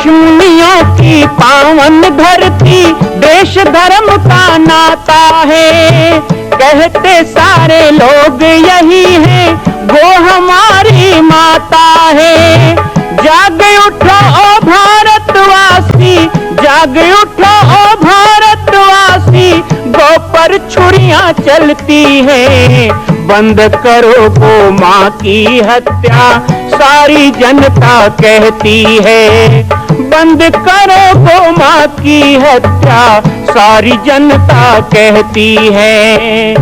ऋषिमुनियों की पावन धरती, देश धर्म का नाता है। कहते सारे लोग यही है, वो हमारी माता है। जाग उठो ओ भारतवासी, जाग उठो ओ भारतवासी, गौ पर छुरियां चलती हैं। बंद करो गौ माँ की हत्या, सारी जनता कहती है। बंद करो गौ माँ की हत्या, सारी जनता कहती है।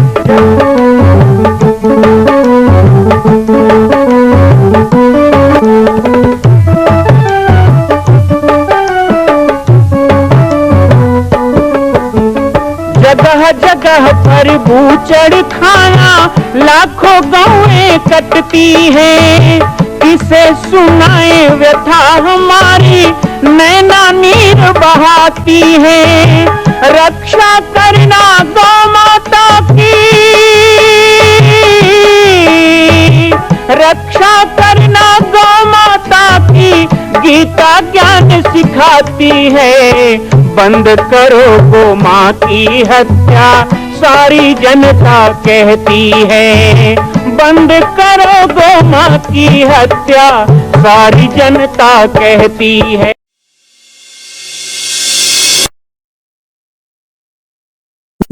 जगह जगह पर बूचड़ खाना, लाखों गौएं कटती हैं। किसे सुनाए व्यथा हमारी, नैना नीर बहाती है। रक्षा करना गौ माता की, रक्षा करना गौ माता की, गीता ज्ञान सिखाती है। बंद करो गौ माँ की हत्या, सारी जनता कहती है। बंद करो गौ माँ की हत्या, सारी जनता कहती है।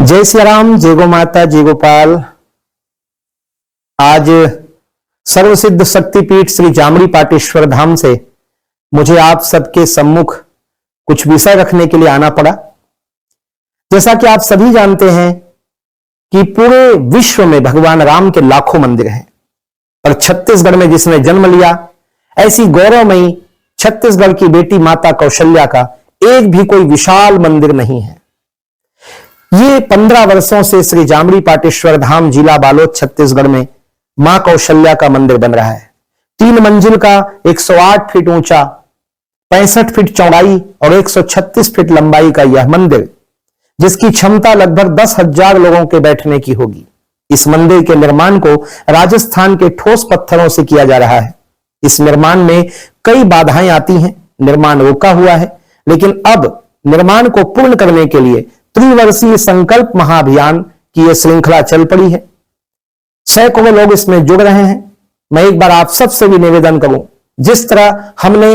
जय श्री राम, जय गो माता, जय गोपाल। आज सर्वसिद्ध शक्तिपीठ श्री जामड़ी पाटेश्वर धाम से मुझे आप सबके सम्मुख कुछ विषय रखने के लिए आना पड़ा। जैसा कि आप सभी जानते हैं कि पूरे विश्व में भगवान राम के लाखों मंदिर हैं, और छत्तीसगढ़ में जिसने जन्म लिया, ऐसी गौरवमयी छत्तीसगढ़ की बेटी माता कौशल्या का एक भी कोई विशाल मंदिर नहीं है। ये 15 वर्षों से श्री जामड़ी पाटेश्वर धाम, जिला बालोद, छत्तीसगढ़ में मां कौशल्या का मंदिर बन रहा है। 3 मंजिल का 108 फीट ऊंचा, 65 फीट चौड़ाई और 136 फीट लंबाई का यह मंदिर, जिसकी क्षमता लगभग 10,000 लोगों के बैठने की होगी। इस मंदिर के निर्माण को राजस्थान के ठोस पत्थरों से किया जा रहा है। इस निर्माण में कई बाधाएं आती हैं, निर्माण रुका हुआ है, लेकिन अब निर्माण को पूर्ण करने के लिए त्रिवर्षीय संकल्प महाअभियान की यह श्रृंखला चल पड़ी है। सैकड़ों लोग इसमें जुड़ रहे हैं। मैं एक बार आप सबसे भी निवेदन करूं, जिस तरह हमने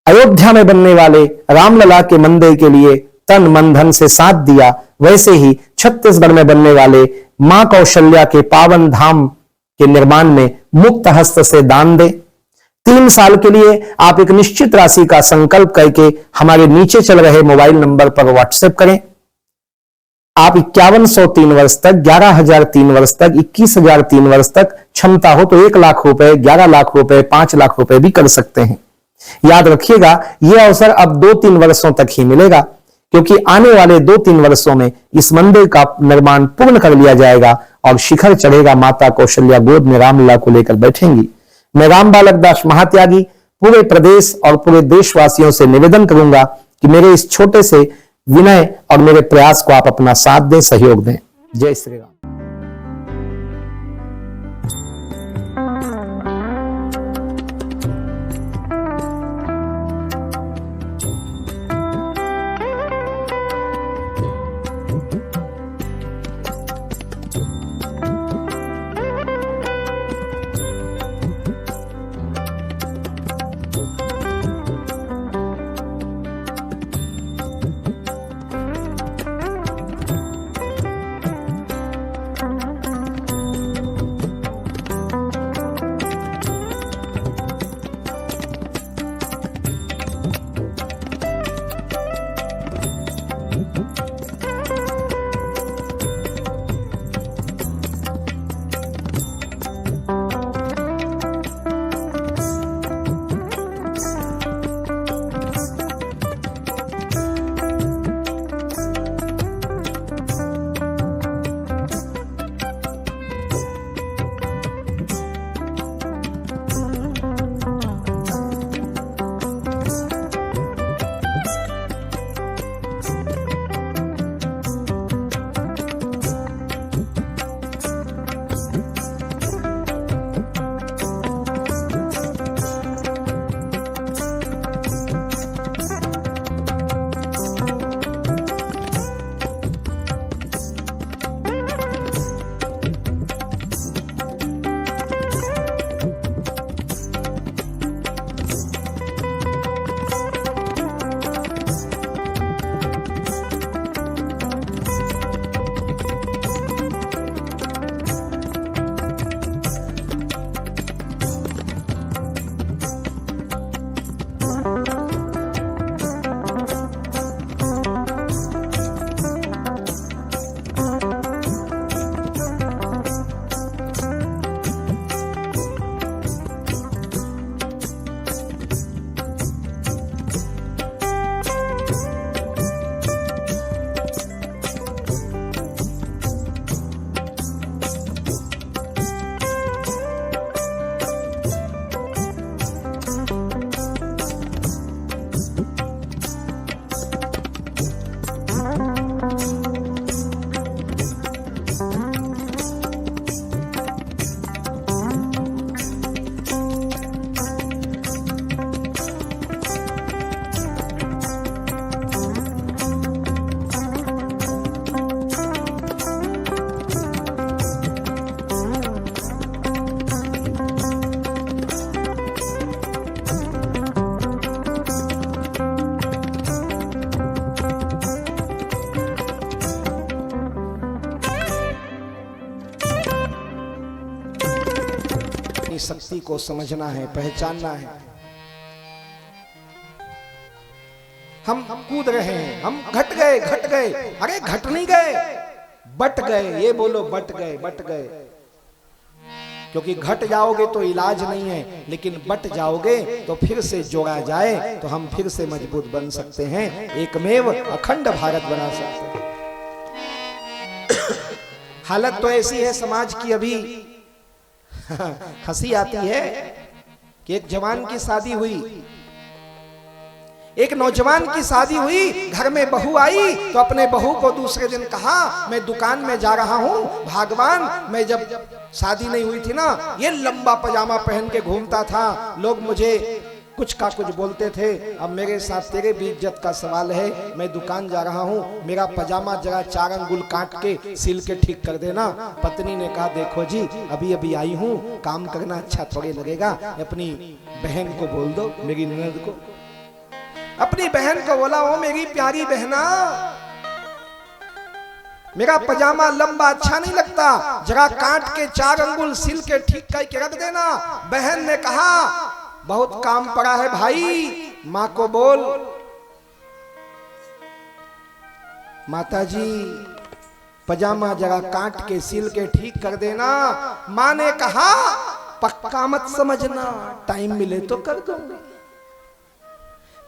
अयोध्या में बनने वाले रामलला के मंदिर के लिए तन मन धन से साथ दिया, वैसे ही छत्तीसगढ़ में बनने वाले मां कौशल्या के पावन धाम के निर्माण में मुक्त हस्त से दान दें। 3 साल के लिए आप एक निश्चित राशि का संकल्प करके हमारे नीचे चल रहे मोबाइल नंबर पर व्हाट्सएप करें। आप 5100 3 वर्ष तक, 11,000 3 वर्ष तक, 21,000 3 वर्ष तक, क्षमता हो तो 1 लाख रुपए, 11 लाख रुपए, 5 लाख रुपए भी कर सकते हैं। याद रखिएगा, यह अवसर अब 2-3 वर्षों तक ही मिलेगा, क्योंकि आने वाले 2-3 वर्षों में इस मंदिर का निर्माण पूर्ण कर लिया जाएगा और शिखर चढ़ेगा। माता कौशल्या गोद में रामलला को लेकर बैठेंगी। मैं राम बालक दास महात्यागी पूरे प्रदेश और पूरे देशवासियों से निवेदन करूंगा कि मेरे इस छोटे से विनय और मेरे प्रयास को आप अपना साथ दें, सहयोग दें। जय श्री राम। अपनी शक्ति को समझना है, पहचानना है। हम कूद रहे हैं, हम घट गए, अरे घट नहीं गए, बट गए। ये बोलो, बट गए, बट गए। क्योंकि घट जाओगे तो इलाज नहीं है, लेकिन बट जाओगे तो फिर से जोड़ा जाए तो हम फिर से मजबूत बन सकते हैं, एकमेव अखंड भारत बना सकते हैं। हालत तो ऐसी है समाज की, अभी हंसी आती है कि एक जवान की शादी हुई, एक नौजवान की शादी हुई, घर में बहू आई तो अपने बहू को दूसरे दिन कहा, मैं दुकान में जा रहा हूं, भगवान मैं जब शादी नहीं हुई थी ना, ये लंबा पजामा पहन के घूमता था, लोग मुझे कुछ का कुछ बोलते थे, अब मेरे साथ तेरे भी इज्जत का सवाल है, मैं दुकान जा रहा हूँ, मेरा पजामा जरा 4 अंगुल काट के सिल के ठीक कर देना। पत्नी ने कहा, देखो जी अभी अभी आई हूँ, काम करना अच्छा थोड़े लगेगा, अपनी बहन को बोल दो, मेरी ननद को। अपनी बहन को बोला, ओ मेरी प्यारी बहना, मेरा पजामा लंबा अच्छा नहीं लगता, जरा काट के 4 अंगुल सिल के ठीक करके रख देना। बहन ने कहा, बहुत काम पड़ा है भाई, माँ को बोल। माताजी पजामा जरा काट के सिल के ठीक कर देना। माँ ने कहा, पक्का मत समझना, टाइम मिले तो कर दूंगी।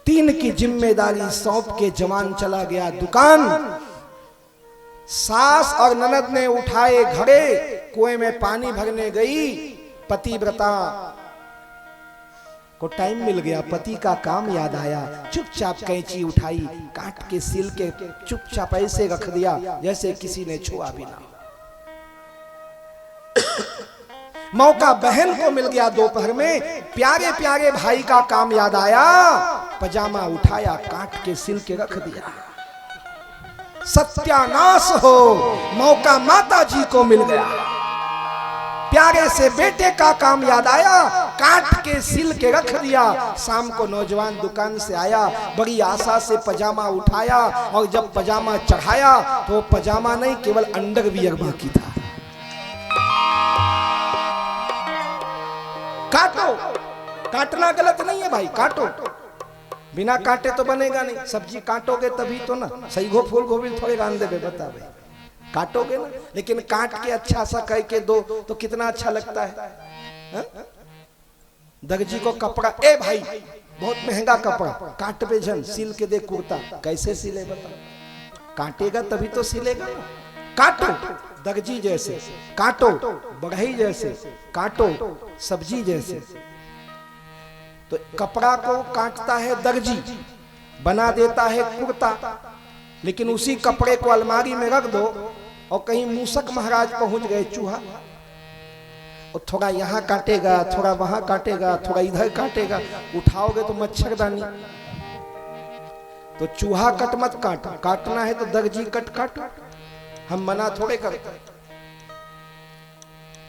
3 की जिम्मेदारी सौंप के जवान चला गया दुकान। सास और ननद ने उठाए घड़े, कुएं में पानी भरने गई। पतिव्रता को टाइम मिल गया, पति का काम याद आया, चुपचाप कैंची उठाई, काट के सिल के चुपचाप ऐसे रख दिया जैसे किसी ने छुआ भी ना। मौका बहन को मिल गया दोपहर में, प्यारे प्यारे भाई का काम याद आया, पजामा उठाया, काट के सिल के रख दिया। सत्यानाश हो, मौका माता जी को मिल गया। प्यारे से बेटे का काम याद आया, काट के सिल के रख दिया। शाम को नौजवान दुकान से आया, बड़ी आशा से पजामा उठाया, और जब पजामा चढ़ाया तो पजामा नहीं, केवल अंडरवियर बाकी था। काटो, काटना गलत नहीं है भाई, काटो, बिना काटे तो बनेगा नहीं। सब्जी काटोगे तभी तो ना, सही गो फूल गोभी थोड़े रान देवे, बता भाई, काटोगे ना, लेकिन काट के अच्छा सा कह के दो तो कितना अच्छा लगता है। हा? दर्जी को कपड़ा, ए भाई बहुत महंगा कपड़ा, काट पे जन, सिल के दे कुर्ता, कैसे सिले बता, काटेगा तभी तो सिलेगा ना। काटो दर्जी जैसे, काटो बढ़ई जैसे, काटो सब्जी जैसे। तो कपड़ा को काटता है दर्जी, बना देता है कुर्ता, लेकिन उसी कपड़े को अलमारी में रख दो और कहीं मूसक महाराज पहुंच गए, चूहा, और थोड़ा यहाँ काटेगा, थोड़ा वहां काटेगा, थोड़ा इधर काटेगा, उठाओगे तो मच्छरदानी। तो चूहा कट मत काटो, काटना है तो दर्जी कट काटो, हम मना थोड़े करते।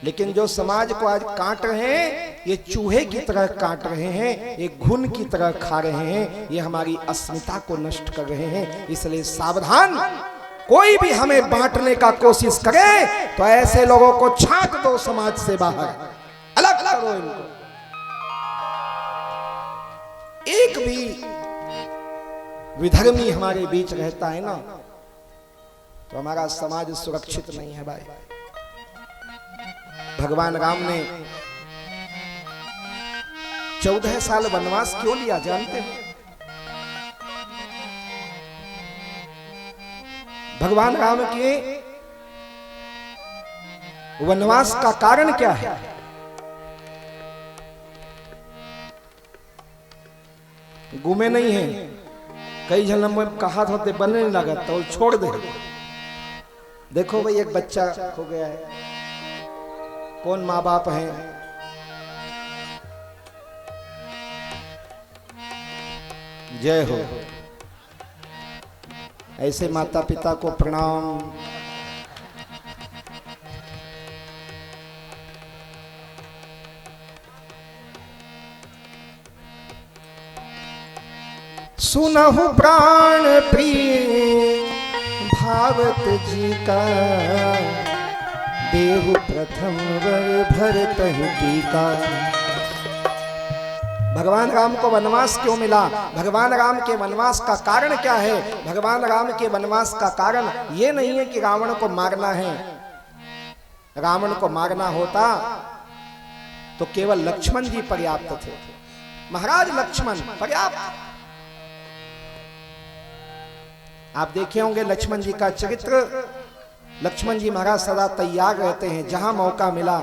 लेकिन जो समाज को आज काट रहे हैं, ये चूहे की तरह काट रहे हैं, ये घुन की तरह खा रहे हैं, ये हमारी अस्मिता को नष्ट कर रहे हैं। इसलिए सावधान, कोई भी हमें बांटने का कोशिश करे तो ऐसे लोगों को छांट दो समाज से बाहर, अलग करो इनको। एक भी विधर्मी हमारे बीच रहता है ना, तो हमारा समाज सुरक्षित नहीं है भाई। भगवान राम ने 14 साल वनवास क्यों लिया जानते हो? भगवान राम के वनवास का कारण क्या है? गुमे नहीं है, कई जन्म में कहा था ते बनने नहीं लगा तो छोड़ दे। देखो भाई, एक बच्चा खो गया है, कौन माँ बाप हैं? जय हो। ऐसे माता पिता को प्रणाम। सुनहु प्राण प्रिय भागवत जी का, देहु प्रथम वर भरतहि टीका। भगवान राम को वनवास क्यों मिला? भगवान राम के वनवास का कारण क्या है? भगवान राम के वनवास का कारण ये नहीं है कि रावण को मारना है। रावण को मारना होता तो केवल लक्ष्मण जी पर्याप्त थे। महाराज लक्ष्मण पर्याप्त। आप देखे होंगे लक्ष्मण जी का चरित्र। लक्ष्मण जी महाराज सदा तैयार रहते हैं, जहां मौका मिला।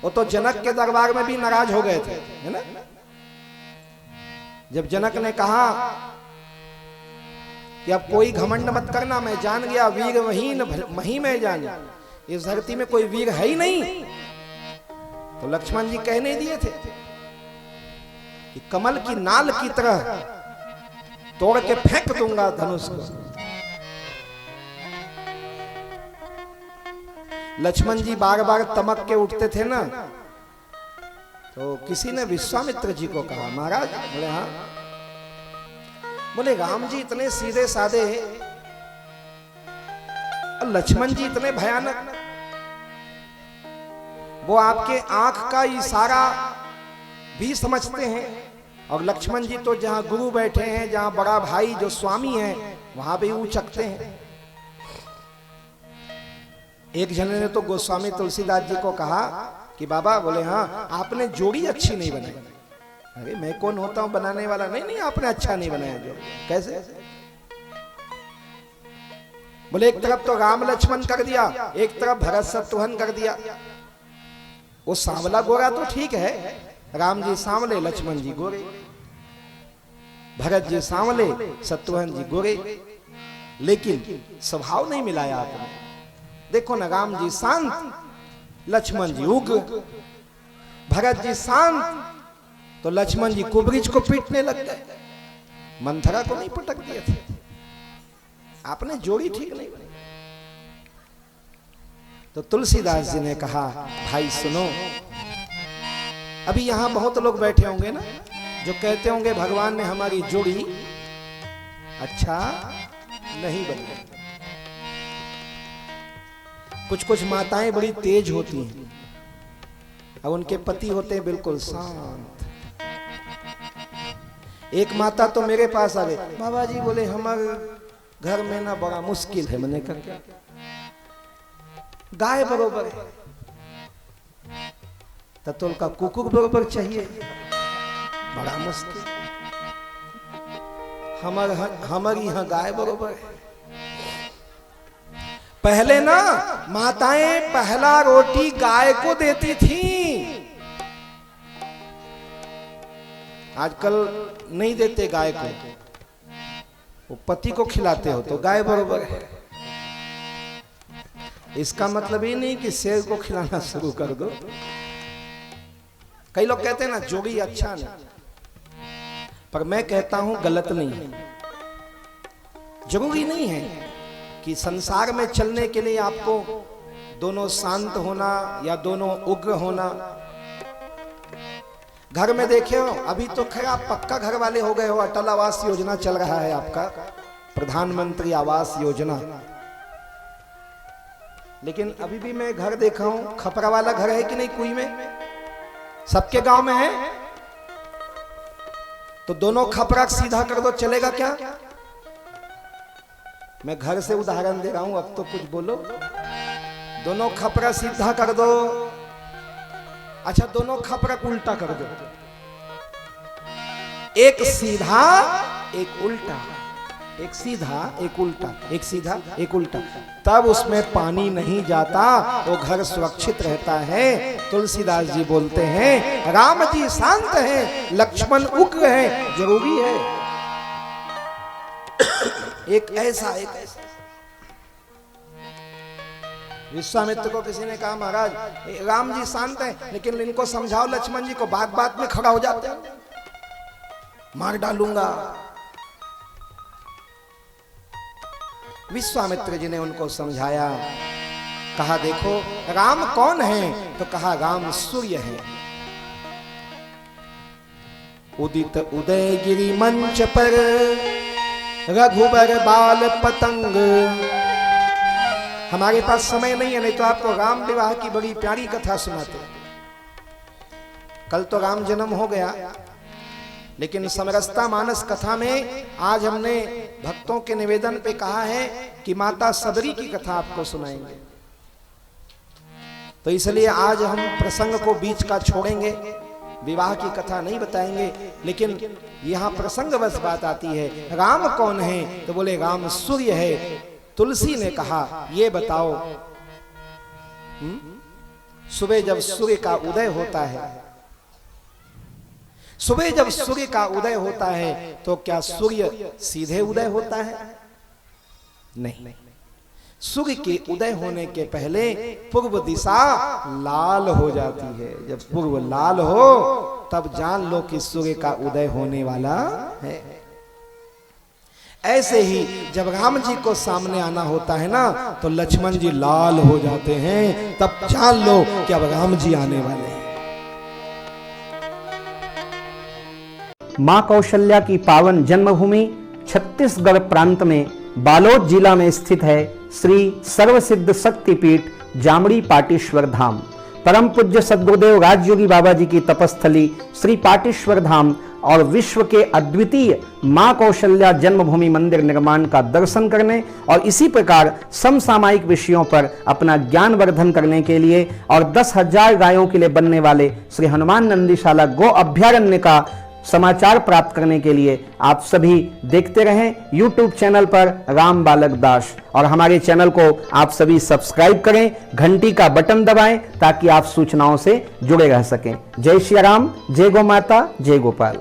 वो तो जनक के दरबार में भी नाराज हो गए थे, है ना? जब जनक ने कहा कि अब कोई घमंड मत करना, मैं जान गया वीर वहीन मही में जान, इस धरती में कोई वीर है ही नहीं, तो लक्ष्मण जी कहने दिए थे कि कमल की नाल की तरह तोड़ के फेंक दूंगा धनुष को। लक्ष्मण जी बार बार तमक के उठते थे ना, तो किसी ने विश्वामित्र जी को कहा, महाराज, बोले हाँ, बोले राम जी इतने सीधे साधे और लक्ष्मण जी इतने भयानक, वो आपके आंख का इशारा भी समझते हैं, और लक्ष्मण जी तो जहां गुरु बैठे हैं, जहां बड़ा भाई जो स्वामी है, वहां भी उचकते हैं। एक जने ने तो गोस्वामी तुलसीदास जी को कहा कि बाबा, बोले हाँ, आपने जोड़ी अच्छी नहीं बनाई। अरे मैं कौन होता हूं बनाने वाला? नहीं नहीं, आपने अच्छा नहीं बनाया जो। कैसे? बोले एक तरफ तो राम लक्ष्मण कर दिया, एक तरफ भरत शत्रुघ्न कर दिया। वो सांवला गोरा तो ठीक है, राम जी सांवले, लक्ष्मण जी गोरे, भरत जी सांवले, शत्रुघ्न जी गोरे, लेकिन स्वभाव नहीं मिलाया आपने। देखो ना, राम जी शांत, लक्ष्मण जी उग्र, भरत जी शांत, तो लक्ष्मण जी कुबरिज को पीटने लग गए, मंथरा को नहीं पटक दिए थे। आपने जोड़ी ठीक नहीं बनाई। तो तुलसीदास जी ने कहा, भाई सुनो, अभी यहां बहुत लोग बैठे होंगे ना, जो कहते होंगे भगवान ने हमारी जोड़ी अच्छा नहीं बनाई। कुछ कुछ माताएं बड़ी तेज होती हैं और उनके पति होते हैं बिल्कुल शांत। एक माता तो मेरे पास आ गई, बाबा जी, बोले हमारे घर में ना बड़ा मुश्किल है। मैंने कहा, गाय बरोबर है, ततुल का कुकुर बरोबर चाहिए, बड़ा मुश्किल। हमारी यहां गाय बरोबर है। पहले ना माताएं पहला रोटी गाय को देती थी, आजकल नहीं देते गाय को, वो पति को खिलाते हो, तो गाय बरोबर है। इसका मतलब ये नहीं कि शेर को खिलाना शुरू कर दो। कई लोग कहते हैं ना जोड़ी अच्छा नहीं, पर मैं कहता हूं गलत नहीं है। जरूरी नहीं है कि संसार में चलने के लिए आपको दोनों शांत होना या दोनों उग्र होना। घर में देखे हो, अभी तो खैर आप पक्का घर वाले हो गए हो, अटल आवास योजना चल रहा है आपका, प्रधानमंत्री आवास योजना, लेकिन अभी भी मैं घर देखा हूं, खपरा वाला घर है कि नहीं कुई में? सबके गांव में है। तो दोनों खपरा सीधा कर दो, चलेगा क्या? मैं घर से उदाहरण दे रहा हूं, अब तो कुछ बोलो। दोनों खपरा सीधा कर दो, अच्छा दोनों खपरा उल्टा कर दो, एक सीधा एक उल्टा, एक सीधा एक उल्टा, एक सीधा एक उल्टा, तब उसमें पानी नहीं जाता, वो घर सुरक्षित रहता है। तुलसीदास जी बोलते हैं, राम जी शांत हैं, लक्ष्मण उग्र हैं, जरूरी है एक ऐसा। विश्वामित्र को किसी ने कहा, महाराज राम जी शांत हैं, लेकिन इनको समझाओ लक्ष्मण जी को, बात बात में खड़ा हो जाते हैं, मार डालूंगा। विश्वामित्र जी ने उनको समझाया, कहा देखो राम कौन है? तो कहा राम सूर्य है। उदित उदयगिरि मंच पर रघुबर बाल पतंग, हमारे पास समय नहीं है, नहीं तो आपको राम विवाह की बड़ी प्यारी कथा सुनाते। कल तो राम जन्म हो गया, लेकिन समरसता मानस कथा में आज हमने भक्तों के निवेदन पे कहा है कि माता सबरी की कथा आपको सुनाएंगे। तो इसलिए आज हम प्रसंग को बीच का छोड़ेंगे, विवाह की कथा नहीं बताएंगे, लेकिन यहां प्रसंगवश बात आती है। राम कौन है? तो बोले राम सूर्य है। तुलसी ने कहा ये बताओ, सुबह जब सूर्य का उदय होता है, सुबह जब सूर्य का उदय होता है तो क्या सूर्य सीधे उदय होता है? नहीं, सूर्य के उदय होने के पहले पूर्व दिशा लाल हो जाती है। जब पूर्व लाल हो तब जान लो कि सूर्य का उदय होने वाला है। ऐसे ही जब राम जी को सामने आना होता है ना, तो लक्ष्मण जी लाल हो जाते हैं, तब जान लो कि अब राम जी आने वाले हैं। मां कौशल्या की पावन जन्मभूमि छत्तीसगढ़ प्रांत में बालोद जिला में स्थित है श्री सर्वसिद्ध शक्तिपीठ जामड़ी पाटेश्वर धाम। परम पूज्य सद्गुरुदेव राजयोगी बाबा जी की तपस्थली श्री पाटेश्वर धाम और विश्व के अद्वितीय मां कौशल्या जन्मभूमि मंदिर निर्माण का दर्शन करने और इसी प्रकार समसामयिक विषयों पर अपना ज्ञान वर्धन करने के लिए और 10,000 गायों के लिए बनने वाले श्री हनुमान नंदीशाला गो अभ्यारण्य का समाचार प्राप्त करने के लिए आप सभी देखते रहें YouTube चैनल पर राम बालक दास, और हमारे चैनल को आप सभी सब्सक्राइब करें, घंटी का बटन दबाएं ताकि आप सूचनाओं से जुड़े रह सकें। जय श्री राम, जय गौ माता, जय गोपाल।